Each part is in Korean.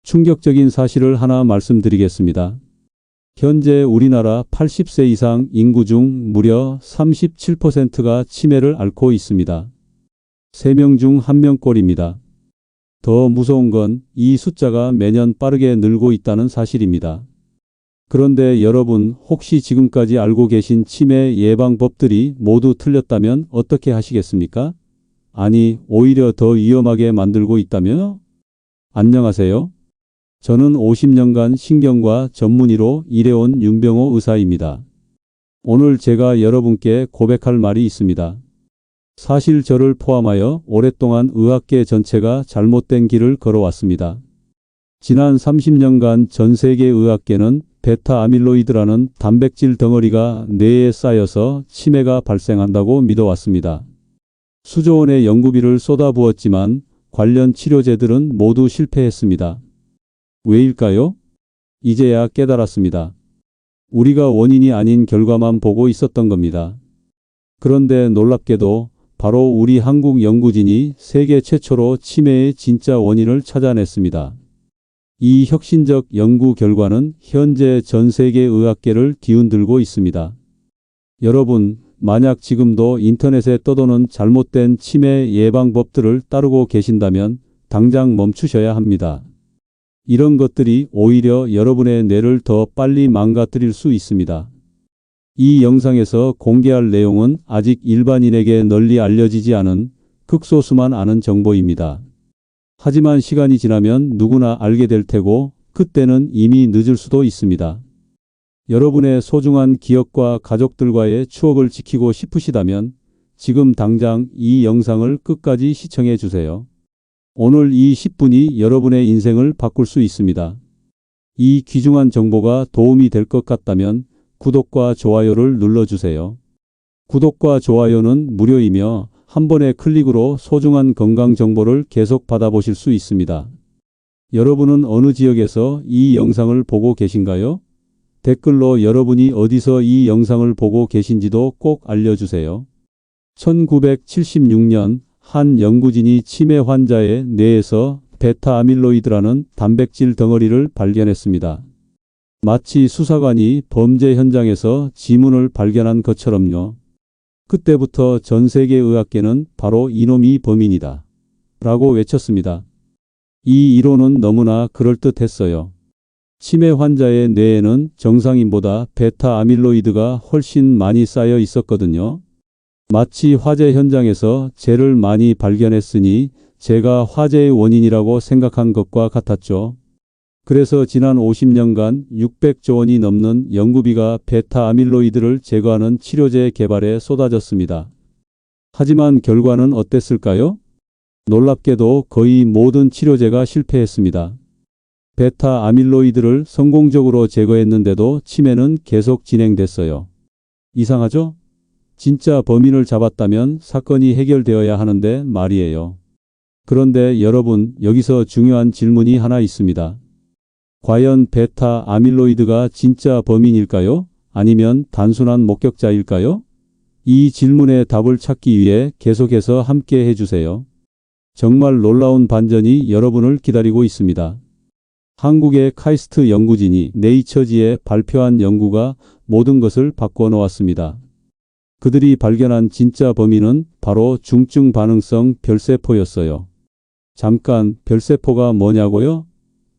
충격적인 사실을 하나 말씀드리겠습니다. 현재 우리나라 80세 이상 인구 중 무려 37%가 치매를 앓고 있습니다. 3명 중 1명꼴입니다. 더 무서운 건 이 숫자가 매년 빠르게 늘고 있다는 사실입니다. 그런데 여러분, 혹시 지금까지 알고 계신 치매 예방법들이 모두 틀렸다면 어떻게 하시겠습니까? 아니, 오히려 더 위험하게 만들고 있다면요? 안녕하세요. 저는 50년간 신경과 전문의로 일해온 윤병호 의사입니다. 오늘 제가 여러분께 고백할 말이 있습니다. 사실 저를 포함하여 오랫동안 의학계 전체가 잘못된 길을 걸어왔습니다. 지난 30년간 전 세계 의학계는 베타 아밀로이드라는 단백질 덩어리가 뇌에 쌓여서 치매가 발생한다고 믿어왔습니다. 수조 원의 연구비를 쏟아부었지만 관련 치료제들은 모두 실패했습니다. 왜일까요? 이제야 깨달았습니다. 우리가 원인이 아닌 결과만 보고 있었던 겁니다. 그런데 놀랍게도 바로 우리 한국 연구진이 세계 최초로 치매의 진짜 원인을 찾아냈습니다. 이 혁신적 연구 결과는 현재 전 세계 의학계를 뒤흔들고 있습니다. 여러분, 만약 지금도 인터넷에 떠도는 잘못된 치매 예방법들을 따르고 계신다면 당장 멈추셔야 합니다. 이런 것들이 오히려 여러분의 뇌를 더 빨리 망가뜨릴 수 있습니다. 이 영상에서 공개할 내용은 아직 일반인에게 널리 알려지지 않은 극소수만 아는 정보입니다. 하지만 시간이 지나면 누구나 알게 될 테고 그때는 이미 늦을 수도 있습니다. 여러분의 소중한 기억과 가족들과의 추억을 지키고 싶으시다면 지금 당장 이 영상을 끝까지 시청해 주세요. 오늘 이 10분이 여러분의 인생을 바꿀 수 있습니다. 이 귀중한 정보가 도움이 될 것 같다면 구독과 좋아요를 눌러주세요. 구독과 좋아요는 무료이며 한 번의 클릭으로 소중한 건강 정보를 계속 받아보실 수 있습니다. 여러분은 어느 지역에서 이 영상을 보고 계신가요? 댓글로 여러분이 어디서 이 영상을 보고 계신지도 꼭 알려주세요. 1976년 한 연구진이 치매 환자의 뇌에서 베타 아밀로이드라는 단백질 덩어리를 발견했습니다. 마치 수사관이 범죄 현장에서 지문을 발견한 것처럼요. 그때부터 전 세계 의학계는 바로 이놈이 범인이다 라고 외쳤습니다. 이 이론은 너무나 그럴듯했어요. 치매 환자의 뇌에는 정상인보다 베타 아밀로이드가 훨씬 많이 쌓여 있었거든요. 마치 화재 현장에서 재를 많이 발견했으니 재가 화재의 원인이라고 생각한 것과 같았죠. 그래서 지난 50년간 600조 원이 넘는 연구비가 베타 아밀로이드를 제거하는 치료제 개발에 쏟아졌습니다. 하지만 결과는 어땠을까요? 놀랍게도 거의 모든 치료제가 실패했습니다. 베타 아밀로이드를 성공적으로 제거했는데도 치매는 계속 진행됐어요. 이상하죠? 진짜 범인을 잡았다면 사건이 해결되어야 하는데 말이에요. 그런데 여러분, 여기서 중요한 질문이 하나 있습니다. 과연 베타 아밀로이드가 진짜 범인일까요? 아니면 단순한 목격자일까요? 이 질문의 답을 찾기 위해 계속해서 함께 해주세요. 정말 놀라운 반전이 여러분을 기다리고 있습니다. 한국의 카이스트 연구진이 네이처지에 발표한 연구가 모든 것을 바꿔 놓았습니다. 그들이 발견한 진짜 범인은 바로 중증 반응성 별세포였어요. 잠깐, 별세포가 뭐냐고요?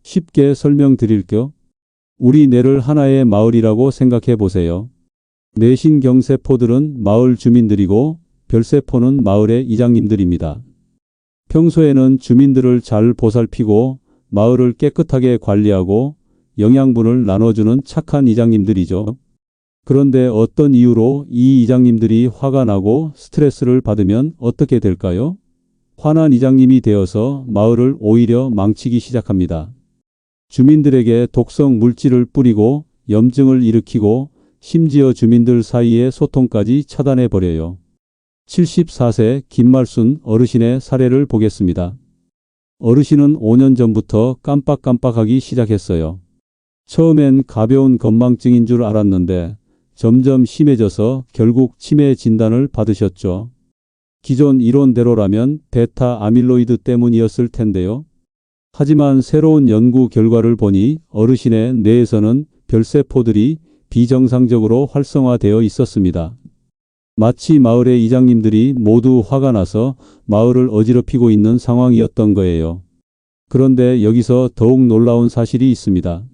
쉽게 설명드릴게요. 우리 뇌를 하나의 마을이라고 생각해 보세요. 뇌신경세포들은 마을 주민들이고 별세포는 마을의 이장님들입니다. 평소에는 주민들을 잘 보살피고 마을을 깨끗하게 관리하고 영양분을 나눠주는 착한 이장님들이죠. 그런데 어떤 이유로 이 이장님들이 화가 나고 스트레스를 받으면 어떻게 될까요? 화난 이장님이 되어서 마을을 오히려 망치기 시작합니다. 주민들에게 독성 물질을 뿌리고 염증을 일으키고 심지어 주민들 사이의 소통까지 차단해버려요. 74세 김말순 어르신의 사례를 보겠습니다. 어르신은 5년 전부터 깜빡깜빡하기 시작했어요. 처음엔 가벼운 건망증인 줄 알았는데 점점 심해져서 결국 치매 진단을 받으셨죠. 기존 이론대로라면 베타 아밀로이드 때문이었을 텐데요. 하지만 새로운 연구 결과를 보니 어르신의 뇌에서는 별세포들이 비정상적으로 활성화되어 있었습니다. 마치 마을의 이장님들이 모두 화가 나서 마을을 어지럽히고 있는 상황이었던 거예요. 그런데 여기서 더욱 놀라운 사실이 있습니다.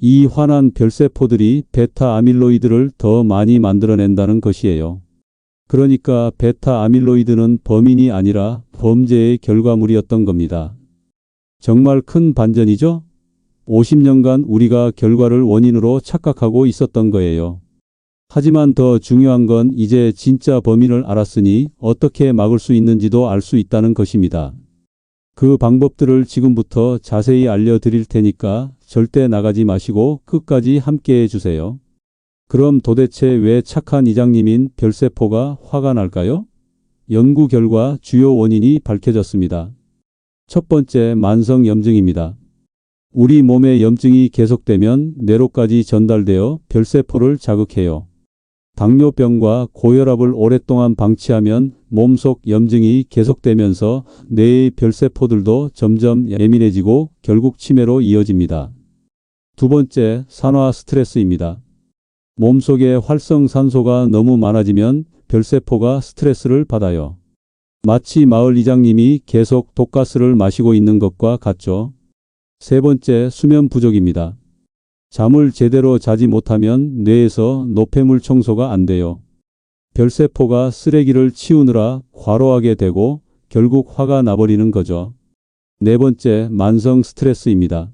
이 화난 별세포들이 베타 아밀로이드를 더 많이 만들어낸다는 것이에요. 그러니까 베타 아밀로이드는 범인이 아니라 범죄의 결과물이었던 겁니다. 정말 큰 반전이죠? 50년간 우리가 결과를 원인으로 착각하고 있었던 거예요. 하지만 더 중요한 건 이제 진짜 범인을 알았으니 어떻게 막을 수 있는지도 알 수 있다는 것입니다. 그 방법들을 지금부터 자세히 알려드릴 테니까 절대 나가지 마시고 끝까지 함께 해주세요. 그럼 도대체 왜 착한 이장님인 별세포가 화가 날까요? 연구 결과 주요 원인이 밝혀졌습니다. 첫 번째, 만성 염증입니다. 우리 몸에 염증이 계속되면 뇌로까지 전달되어 별세포를 자극해요. 당뇨병과 고혈압을 오랫동안 방치하면 몸속 염증이 계속되면서 뇌의 별세포들도 점점 예민해지고 결국 치매로 이어집니다. 두 번째, 산화 스트레스입니다. 몸속에 활성산소가 너무 많아지면 별세포가 스트레스를 받아요. 마치 마을 이장님이 계속 독가스를 마시고 있는 것과 같죠. 세 번째, 수면 부족입니다. 잠을 제대로 자지 못하면 뇌에서 노폐물 청소가 안 돼요. 별세포가 쓰레기를 치우느라 과로하게 되고 결국 화가 나버리는 거죠. 네 번째, 만성 스트레스입니다.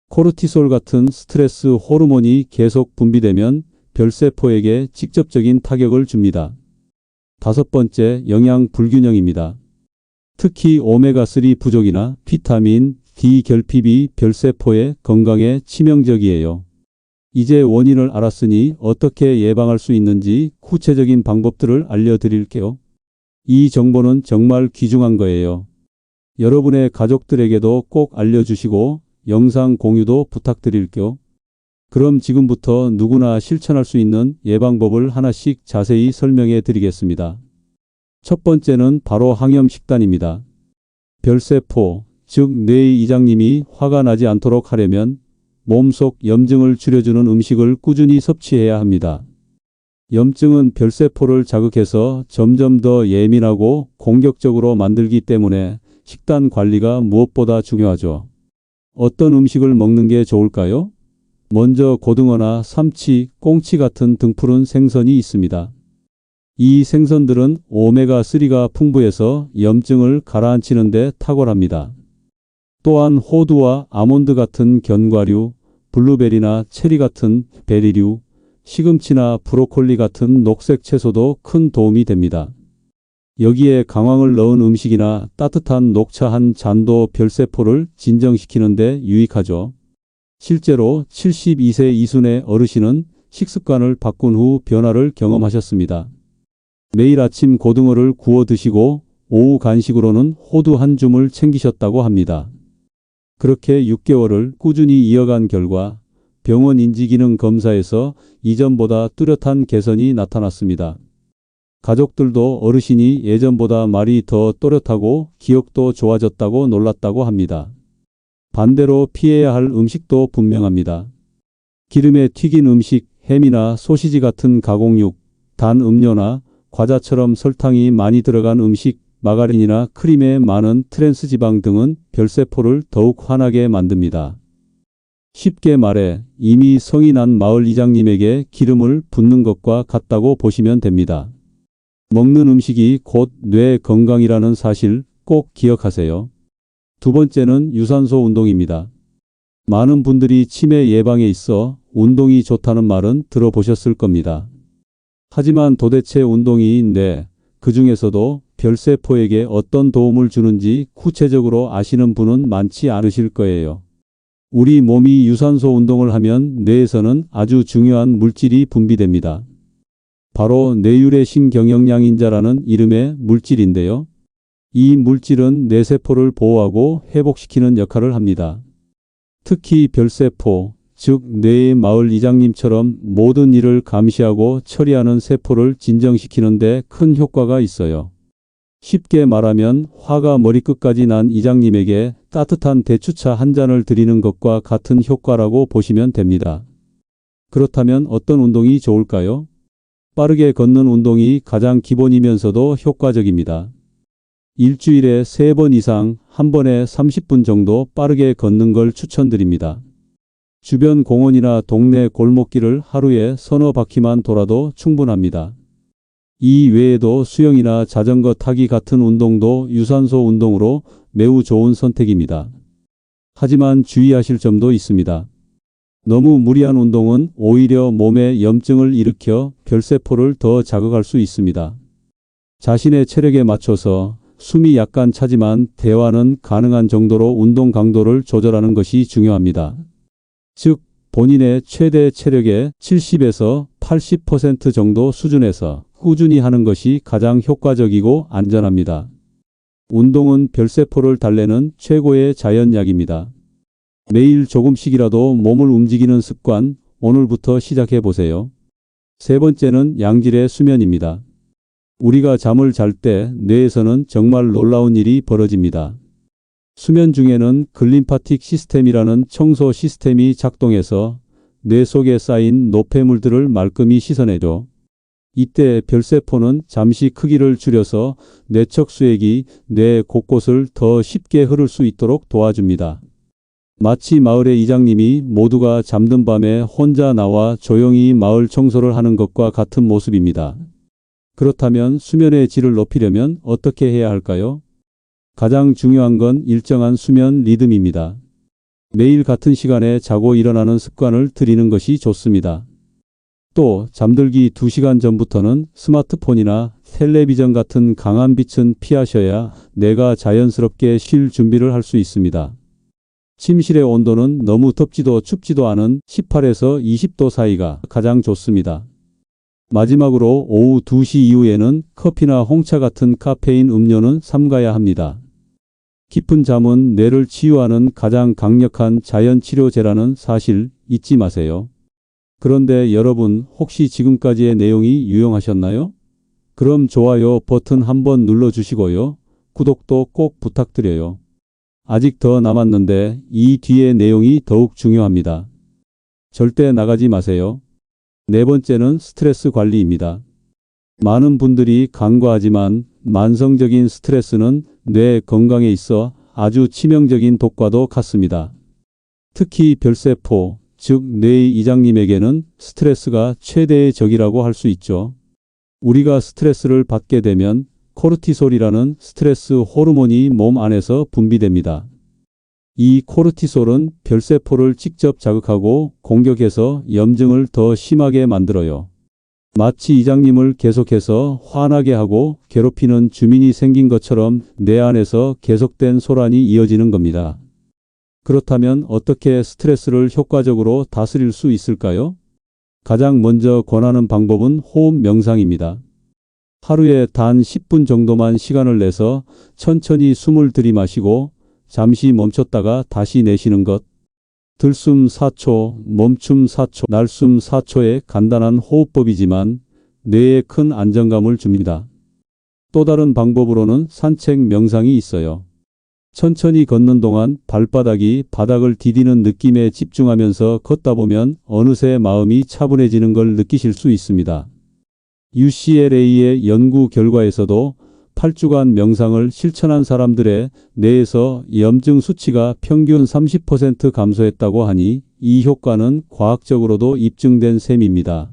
코르티솔 같은 스트레스 호르몬이 계속 분비되면 별세포에게 직접적인 타격을 줍니다. 다섯 번째, 영양 불균형입니다. 특히 오메가3 부족이나 비타민 D 결핍이 별세포의 건강에 치명적이에요. 이제 원인을 알았으니 어떻게 예방할 수 있는지 구체적인 방법들을 알려드릴게요. 이 정보는 정말 귀중한 거예요. 여러분의 가족들에게도 꼭 알려주시고 영상 공유도 부탁드릴게요. 그럼 지금부터 누구나 실천할 수 있는 예방법을 하나씩 자세히 설명해 드리겠습니다. 첫 번째는 바로 항염식단입니다. 별세포, 즉 뇌의 이장님이 화가 나지 않도록 하려면 몸속 염증을 줄여주는 음식을 꾸준히 섭취해야 합니다. 염증은 별세포를 자극해서 점점 더 예민하고 공격적으로 만들기 때문에 식단 관리가 무엇보다 중요하죠. 어떤 음식을 먹는 게 좋을까요? 먼저 고등어나 삼치, 꽁치 같은 등푸른 생선이 있습니다. 이 생선들은 오메가3가 풍부해서 염증을 가라앉히는 데 탁월합니다. 또한 호두와 아몬드 같은 견과류, 블루베리나 체리 같은 베리류, 시금치나 브로콜리 같은 녹색 채소도 큰 도움이 됩니다. 여기에 강황을 넣은 음식이나 따뜻한 녹차 한 잔도 별세포를 진정시키는 데 유익하죠. 실제로 72세 이순의 어르신은 식습관을 바꾼 후 변화를 경험하셨습니다. 매일 아침 고등어를 구워 드시고 오후 간식으로는 호두 한 줌을 챙기셨다고 합니다. 그렇게 6개월을 꾸준히 이어간 결과 병원 인지기능 검사에서 이전보다 뚜렷한 개선이 나타났습니다. 가족들도 어르신이 예전보다 말이 더 또렷하고 기억도 좋아졌다고 놀랐다고 합니다. 반대로 피해야 할 음식도 분명합니다. 기름에 튀긴 음식, 햄이나 소시지 같은 가공육, 단 음료나 과자처럼 설탕이 많이 들어간 음식, 마가린이나 크림에 많은 트랜스지방 등은 별세포를 더욱 화나게 만듭니다. 쉽게 말해 이미 성이 난 마을 이장님에게 기름을 붓는 것과 같다고 보시면 됩니다. 먹는 음식이 곧 뇌 건강이라는 사실 꼭 기억하세요. 두 번째는 유산소 운동입니다. 많은 분들이 치매 예방에 있어 운동이 좋다는 말은 들어보셨을 겁니다. 하지만 도대체 운동이 그 중에서도 별세포에게 어떤 도움을 주는지 구체적으로 아시는 분은 많지 않으실 거예요. 우리 몸이 유산소 운동을 하면 뇌에서는 아주 중요한 물질이 분비됩니다. 바로 뇌유래 신경영양인자라는 이름의 물질인데요. 이 물질은 뇌세포를 보호하고 회복시키는 역할을 합니다. 특히 별세포, 즉 뇌의 마을 이장님처럼 모든 일을 감시하고 처리하는 세포를 진정시키는 데 큰 효과가 있어요. 쉽게 말하면 화가 머리끝까지 난 이장님에게 따뜻한 대추차 한 잔을 드리는 것과 같은 효과라고 보시면 됩니다. 그렇다면 어떤 운동이 좋을까요? 빠르게 걷는 운동이 가장 기본이면서도 효과적입니다. 일주일에 3번 이상 한 번에 30분 정도 빠르게 걷는 걸 추천드립니다. 주변 공원이나 동네 골목길을 하루에 서너 바퀴만 돌아도 충분합니다. 이 외에도 수영이나 자전거 타기 같은 운동도 유산소 운동으로 매우 좋은 선택입니다. 하지만 주의하실 점도 있습니다. 너무 무리한 운동은 오히려 몸에 염증을 일으켜 별세포를 더 자극할 수 있습니다. 자신의 체력에 맞춰서 숨이 약간 차지만 대화는 가능한 정도로 운동 강도를 조절하는 것이 중요합니다. 즉, 본인의 최대 체력의 70에서 80% 정도 수준에서 꾸준히 하는 것이 가장 효과적이고 안전합니다. 운동은 별세포를 달래는 최고의 자연약입니다. 매일 조금씩이라도 몸을 움직이는 습관, 오늘부터 시작해 보세요. 세 번째는 양질의 수면입니다. 우리가 잠을 잘 때 뇌에서는 정말 놀라운 일이 벌어집니다. 수면 중에는 글림파틱 시스템이라는 청소 시스템이 작동해서 뇌 속에 쌓인 노폐물들을 말끔히 씻어내죠. 이때 별세포는 잠시 크기를 줄여서 뇌척 수액이 뇌 곳곳을 더 쉽게 흐를 수 있도록 도와줍니다. 마치 마을의 이장님이 모두가 잠든 밤에 혼자 나와 조용히 마을 청소를 하는 것과 같은 모습입니다. 그렇다면 수면의 질을 높이려면 어떻게 해야 할까요? 가장 중요한 건 일정한 수면 리듬입니다. 매일 같은 시간에 자고 일어나는 습관을 들이는 것이 좋습니다. 또 잠들기 2시간 전부터는 스마트폰이나 텔레비전 같은 강한 빛은 피하셔야 뇌가 자연스럽게 쉴 준비를 할 수 있습니다. 침실의 온도는 너무 덥지도 춥지도 않은 18에서 20도 사이가 가장 좋습니다. 마지막으로 오후 2시 이후에는 커피나 홍차 같은 카페인 음료는 삼가야 합니다. 깊은 잠은 뇌를 치유하는 가장 강력한 자연치료제라는 사실 잊지 마세요. 그런데 여러분, 혹시 지금까지의 내용이 유용하셨나요? 그럼 좋아요 버튼 한번 눌러주시고요. 구독도 꼭 부탁드려요. 아직 더 남았는데 이 뒤의 내용이 더욱 중요합니다. 절대 나가지 마세요. 네 번째는 스트레스 관리입니다. 많은 분들이 간과하지만 만성적인 스트레스는 뇌 건강에 있어 아주 치명적인 독과도 같습니다. 특히 별세포, 즉 뇌의 이장님에게는 스트레스가 최대의 적이라고 할 수 있죠. 우리가 스트레스를 받게 되면 코르티솔이라는 스트레스 호르몬이 몸 안에서 분비됩니다. 이 코르티솔은 별세포를 직접 자극하고 공격해서 염증을 더 심하게 만들어요. 마치 이장님을 계속해서 화나게 하고 괴롭히는 주민이 생긴 것처럼 뇌 안에서 계속된 소란이 이어지는 겁니다. 그렇다면 어떻게 스트레스를 효과적으로 다스릴 수 있을까요? 가장 먼저 권하는 방법은 호흡 명상입니다. 하루에 단 10분 정도만 시간을 내서 천천히 숨을 들이마시고 잠시 멈췄다가 다시 내쉬는 것. 들숨 4초, 멈춤 4초, 날숨 4초의 간단한 호흡법이지만 뇌에 큰 안정감을 줍니다. 또 다른 방법으로는 산책 명상이 있어요. 천천히 걷는 동안 발바닥이 바닥을 디디는 느낌에 집중하면서 걷다 보면 어느새 마음이 차분해지는 걸 느끼실 수 있습니다. UCLA의 연구 결과에서도 8주간 명상을 실천한 사람들의 뇌에서 염증 수치가 평균 30% 감소했다고 하니 이 효과는 과학적으로도 입증된 셈입니다.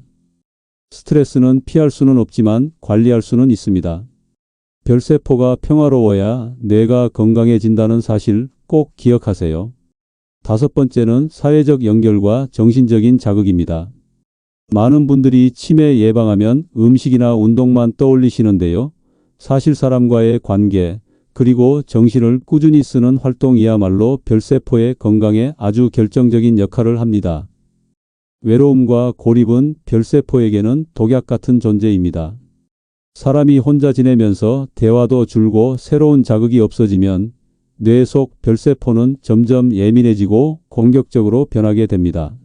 스트레스는 피할 수는 없지만 관리할 수는 있습니다. 별세포가 평화로워야 뇌가 건강해진다는 사실 꼭 기억하세요. 다섯 번째는 사회적 연결과 정신적인 자극입니다. 많은 분들이 치매 예방하면 음식이나 운동만 떠올리시는데요. 사실 사람과의 관계, 그리고 정신을 꾸준히 쓰는 활동이야말로 별세포의 건강에 아주 결정적인 역할을 합니다. 외로움과 고립은 별세포에게는 독약 같은 존재입니다. 사람이 혼자 지내면서 대화도 줄고 새로운 자극이 없어지면 뇌 속 별세포는 점점 예민해지고 공격적으로 변하게 됩니다.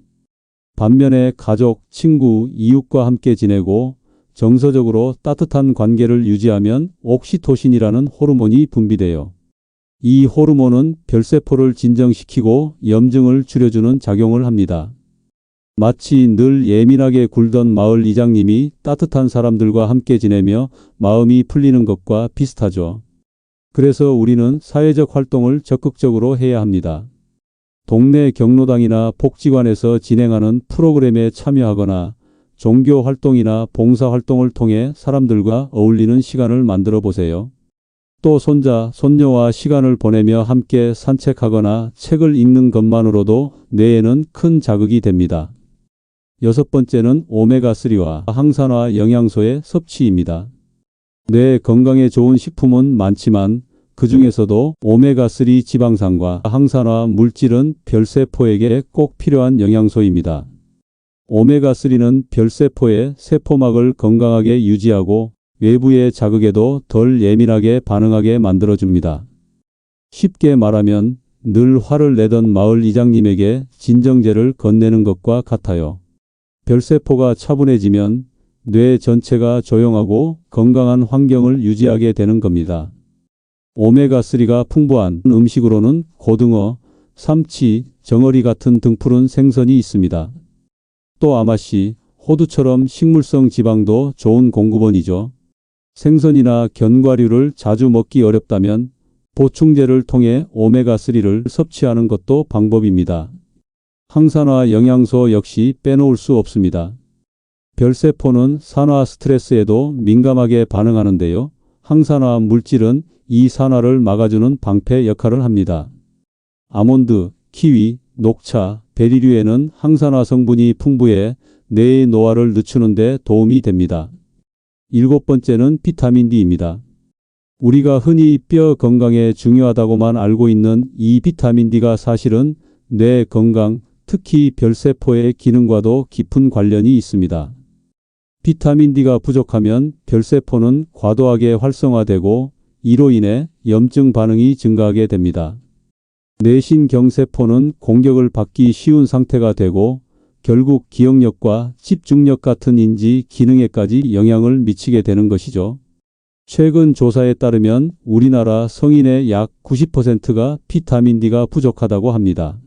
반면에 가족, 친구, 이웃과 함께 지내고 정서적으로 따뜻한 관계를 유지하면 옥시토신이라는 호르몬이 분비돼요. 이 호르몬은 별세포를 진정시키고 염증을 줄여주는 작용을 합니다. 마치 늘 예민하게 굴던 마을 이장님이 따뜻한 사람들과 함께 지내며 마음이 풀리는 것과 비슷하죠. 그래서 우리는 사회적 활동을 적극적으로 해야 합니다. 동네 경로당이나 복지관에서 진행하는 프로그램에 참여하거나 종교 활동이나 봉사 활동을 통해 사람들과 어울리는 시간을 만들어 보세요. 또 손자, 손녀와 시간을 보내며 함께 산책하거나 책을 읽는 것만으로도 뇌에는 큰 자극이 됩니다. 6번째는 오메가3와 항산화 영양소의 섭취입니다. 뇌 건강에 좋은 식품은 많지만 그 중에서도 오메가3 지방산과 항산화 물질은 별세포에게 꼭 필요한 영양소입니다. 오메가3는 별세포의 세포막을 건강하게 유지하고 외부의 자극에도 덜 예민하게 반응하게 만들어줍니다. 쉽게 말하면 늘 화를 내던 마을 이장님에게 진정제를 건네는 것과 같아요. 별세포가 차분해지면 뇌 전체가 조용하고 건강한 환경을 유지하게 되는 겁니다. 오메가3가 풍부한 음식으로는 고등어, 삼치, 정어리 같은 등푸른 생선이 있습니다. 또 아마씨, 호두처럼 식물성 지방도 좋은 공급원이죠. 생선이나 견과류를 자주 먹기 어렵다면 보충제를 통해 오메가3를 섭취하는 것도 방법입니다. 항산화 영양소 역시 빼놓을 수 없습니다. 별세포는 산화 스트레스에도 민감하게 반응하는데요. 항산화 물질은 이 산화를 막아주는 방패 역할을 합니다. 아몬드, 키위, 녹차, 베리류에는 항산화 성분이 풍부해 뇌의 노화를 늦추는 데 도움이 됩니다. 7번째는 비타민 D입니다. 우리가 흔히 뼈 건강에 중요하다고만 알고 있는 이 비타민 D가 사실은 뇌 건강, 특히 별세포의 기능과도 깊은 관련이 있습니다. 비타민 D가 부족하면 별세포는 과도하게 활성화되고 이로 인해 염증 반응이 증가하게 됩니다. 뇌신경세포는 공격을 받기 쉬운 상태가 되고 결국 기억력과 집중력 같은 인지 기능에까지 영향을 미치게 되는 것이죠. 최근 조사에 따르면 우리나라 성인의 약 90%가 비타민 D가 부족하다고 합니다.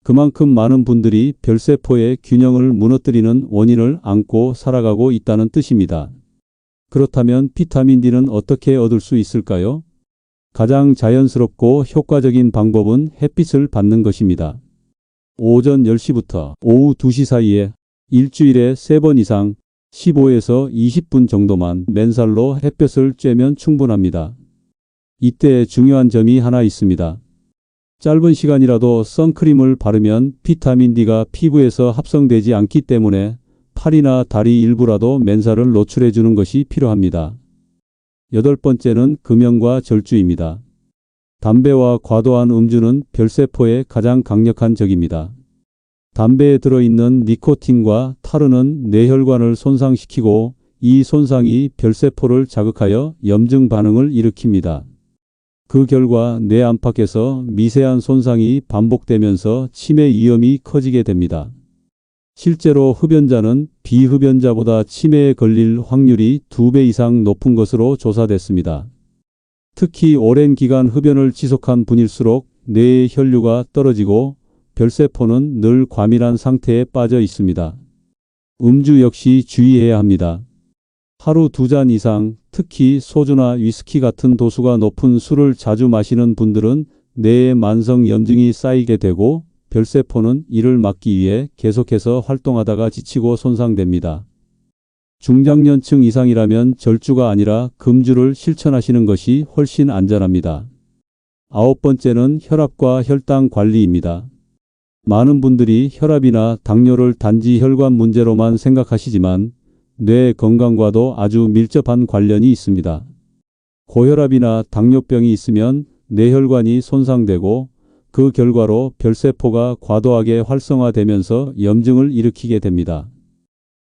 그만큼 많은 분들이 별세포의 균형을 무너뜨리는 원인을 안고 살아가고 있다는 뜻입니다. 그렇다면 비타민 D는 어떻게 얻을 수 있을까요? 가장 자연스럽고 효과적인 방법은 햇빛을 받는 것입니다. 오전 10시부터 오후 2시 사이에 일주일에 3번 이상 15에서 20분 정도만 맨살로 햇볕을 쬐면 충분합니다. 이때 중요한 점이 하나 있습니다. 짧은 시간이라도 선크림을 바르면 비타민 D가 피부에서 합성되지 않기 때문에 팔이나 다리 일부라도 맨살을 노출해 주는 것이 필요합니다. 8번째는 금연과 절주입니다. 담배와 과도한 음주는 별세포의 가장 강력한 적입니다. 담배에 들어있는 니코틴과 타르는 뇌혈관을 손상시키고 이 손상이 별세포를 자극하여 염증 반응을 일으킵니다. 그 결과 뇌 안팎에서 미세한 손상이 반복되면서 치매 위험이 커지게 됩니다. 실제로 흡연자는 비흡연자보다 치매에 걸릴 확률이 2배 이상 높은 것으로 조사됐습니다. 특히 오랜 기간 흡연을 지속한 분일수록 뇌의 혈류가 떨어지고 별세포는 늘 과민한 상태에 빠져 있습니다. 음주 역시 주의해야 합니다. 하루 2잔 이상, 특히 소주나 위스키 같은 도수가 높은 술을 자주 마시는 분들은 뇌에 만성 염증이 쌓이게 되고 별세포는 이를 막기 위해 계속해서 활동하다가 지치고 손상됩니다. 중장년층 이상이라면 절주가 아니라 금주를 실천하시는 것이 훨씬 안전합니다. 9번째는 혈압과 혈당 관리입니다. 많은 분들이 혈압이나 당뇨를 단지 혈관 문제로만 생각하시지만 뇌 건강과도 아주 밀접한 관련이 있습니다. 고혈압이나 당뇨병이 있으면 뇌혈관이 손상되고 그 결과로 별세포가 과도하게 활성화되면서 염증을 일으키게 됩니다.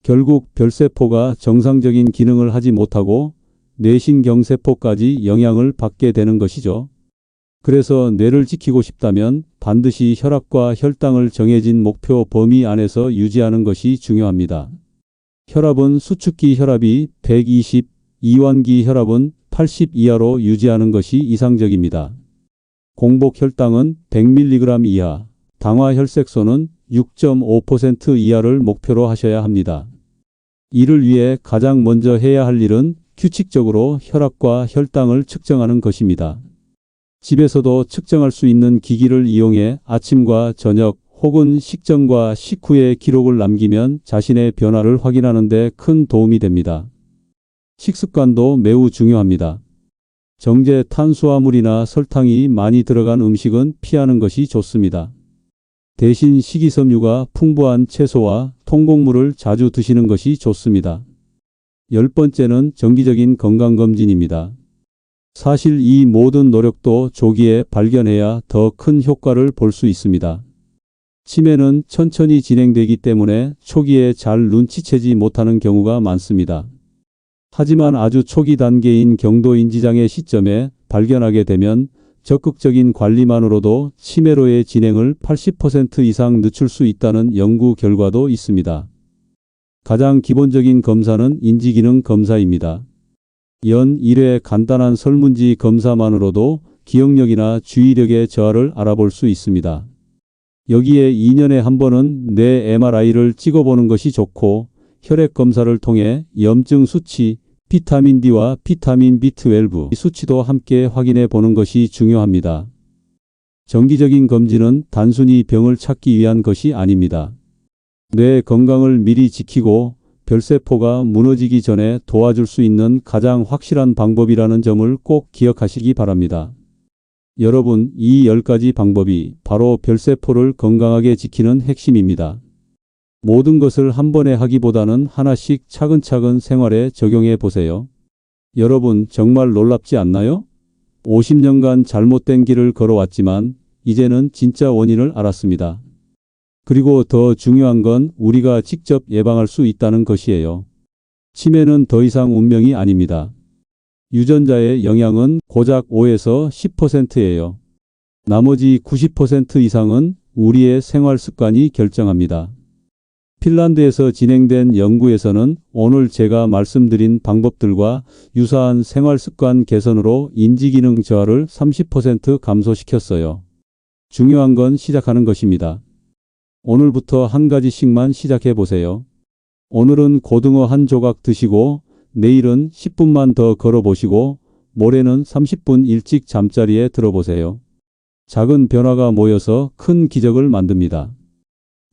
결국 별세포가 정상적인 기능을 하지 못하고 뇌신경세포까지 영향을 받게 되는 것이죠. 그래서 뇌를 지키고 싶다면 반드시 혈압과 혈당을 정해진 목표 범위 안에서 유지하는 것이 중요합니다. 혈압은 수축기 혈압이 120, 이완기 혈압은 80 이하로 유지하는 것이 이상적입니다. 공복 혈당은 100mg 이하, 당화 혈색소는 6.5% 이하를 목표로 하셔야 합니다. 이를 위해 가장 먼저 해야 할 일은 규칙적으로 혈압과 혈당을 측정하는 것입니다. 집에서도 측정할 수 있는 기기를 이용해 아침과 저녁 혹은 식전과 식후의 기록을 남기면 자신의 변화를 확인하는 데 큰 도움이 됩니다. 식습관도 매우 중요합니다. 정제 탄수화물이나 설탕이 많이 들어간 음식은 피하는 것이 좋습니다. 대신 식이섬유가 풍부한 채소와 통곡물을 자주 드시는 것이 좋습니다. 10번째는 정기적인 건강검진입니다. 사실 이 모든 노력도 조기에 발견해야 더 큰 효과를 볼 수 있습니다. 치매는 천천히 진행되기 때문에 초기에 잘 눈치채지 못하는 경우가 많습니다. 하지만 아주 초기 단계인 경도인지장애 시점에 발견하게 되면 적극적인 관리만으로도 치매로의 진행을 80% 이상 늦출 수 있다는 연구 결과도 있습니다. 가장 기본적인 검사는 인지기능 검사입니다. 연 1회 간단한 설문지 검사만으로도 기억력이나 주의력의 저하를 알아볼 수 있습니다. 여기에 2년에 한 번은 뇌 MRI를 찍어보는 것이 좋고 혈액 검사를 통해 염증 수치, 비타민 D와 비타민 B12 수치도 함께 확인해 보는 것이 중요합니다. 정기적인 검진은 단순히 병을 찾기 위한 것이 아닙니다. 뇌 건강을 미리 지키고 별세포가 무너지기 전에 도와줄 수 있는 가장 확실한 방법이라는 점을 꼭 기억하시기 바랍니다. 여러분, 이 10가지 방법이 바로 별세포를 건강하게 지키는 핵심입니다. 모든 것을 한 번에 하기보다는 하나씩 차근차근 생활에 적용해 보세요. 여러분, 정말 놀랍지 않나요? 50년간 잘못된 길을 걸어왔지만 이제는 진짜 원인을 알았습니다. 그리고 더 중요한 건 우리가 직접 예방할 수 있다는 것이에요. 치매는 더 이상 운명이 아닙니다. 유전자의 영향은 고작 5에서 10%예요. 나머지 90% 이상은 우리의 생활 습관이 결정합니다. 핀란드에서 진행된 연구에서는 오늘 제가 말씀드린 방법들과 유사한 생활 습관 개선으로 인지기능 저하를 30% 감소시켰어요. 중요한 건 시작하는 것입니다. 오늘부터 한 가지씩만 시작해 보세요. 오늘은 고등어 한 조각 드시고 내일은 10분만 더 걸어보시고 모레는 30분 일찍 잠자리에 들어보세요. 작은 변화가 모여서 큰 기적을 만듭니다.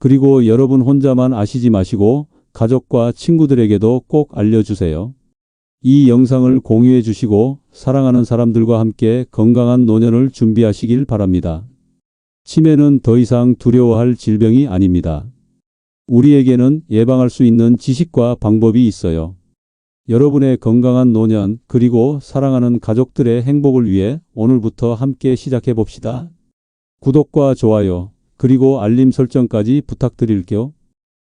그리고 여러분 혼자만 아시지 마시고 가족과 친구들에게도 꼭 알려주세요. 이 영상을 공유해 주시고 사랑하는 사람들과 함께 건강한 노년을 준비하시길 바랍니다. 치매는 더 이상 두려워할 질병이 아닙니다. 우리에게는 예방할 수 있는 지식과 방법이 있어요. 여러분의 건강한 노년 그리고 사랑하는 가족들의 행복을 위해 오늘부터 함께 시작해 봅시다. 구독과 좋아요 그리고 알림 설정까지 부탁드릴게요.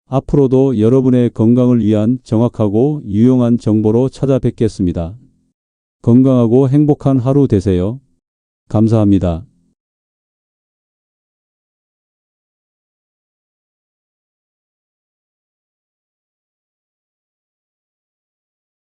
앞으로도 여러분의 건강을 위한 정확하고 유용한 정보로 찾아뵙겠습니다. 건강하고 행복한 하루 되세요. 감사합니다.